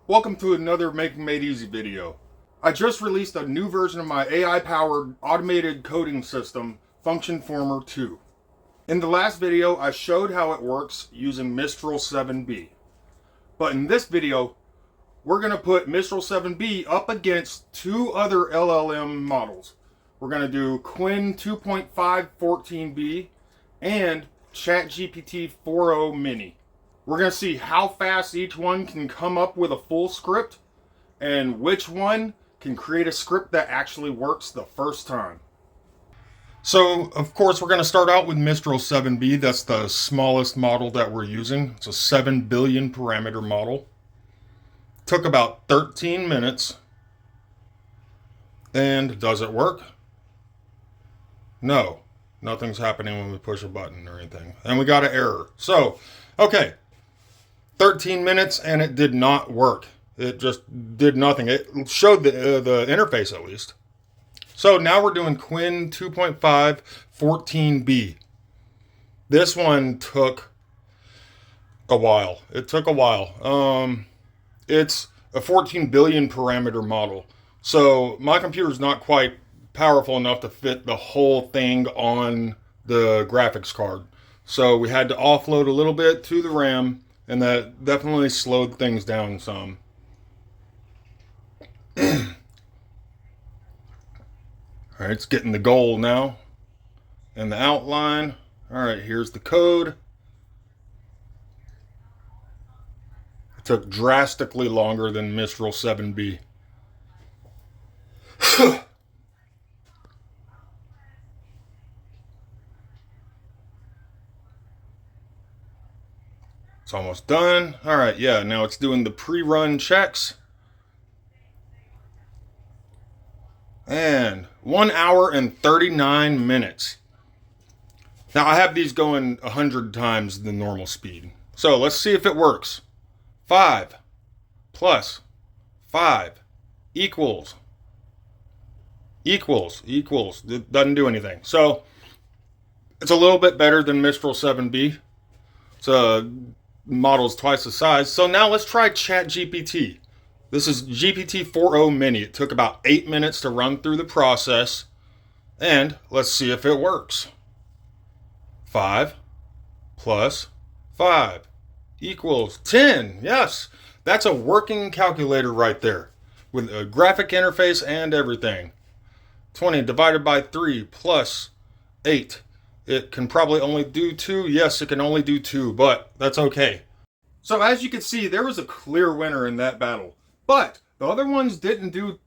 Welcome to another Making Made Easy video. I just released a new version of my AI-powered automated coding system, Function Former 2. In the last video, I showed how it works using Mistral 7B. But in this video, we're going to put Mistral 7B up against two other LLM models. We're going to do Qwen 2.5 14B and ChatGPT 4o Mini. We're going to see how fast each one can come up with a full script and which one can create a script that actually works the first time. So, of course, we're going to start out with Mistral 7B. That's the smallest model that we're using. It's a 7 billion parameter model. Took about 13 minutes. And does it work? No. Nothing's happening when we push a button or anything. And we got an error. So, okay. 13 minutes and it did not work. It just did nothing. It showed the interface at least. So now we're doing Qwen 2.5 14B. This one took a while. It took a while. It's a 14 billion parameter model. So my computer's not quite powerful enough to fit the whole thing on the graphics card. So we had to offload a little bit to the RAM. And that definitely slowed things down some. Alright, it's getting the goal now. And the outline. Alright, here's the code. It took drastically longer than Mistral 7B. It's almost done. All right, yeah, now it's doing the pre-run checks. And 1 hour and 39 minutes. Now, I have these going 100 times the normal speed. So let's see if it works. 5 plus 5 equals. It doesn't do anything. So it's a little bit better than Mistral 7B. It's model's twice the size. So now let's try ChatGPT. This is GPT 4o Mini. It took about 8 minutes to run through the process. And let's see if it works. 5 plus 5 equals 10. Yes, that's a working calculator right there with a graphic interface and everything. 20 divided by 3 plus 8. It can probably only do 2. Yes, it can only do 2, but that's okay. So as you can see, there was a clear winner in that battle. But the other ones didn't do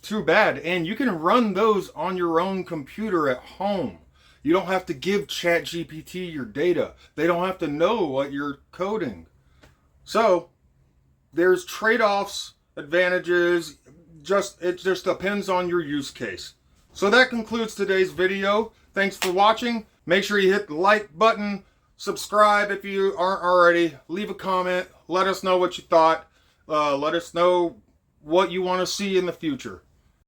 too bad, and you can run those on your own computer at home. You don't have to give ChatGPT your data. They don't have to know what you're coding. So there's trade-offs, advantages. It just depends on your use case. So that concludes today's video. Thanks for watching. Make sure you hit the like button, subscribe if you aren't already, leave a comment, let us know what you thought, let us know what you want to see in the future.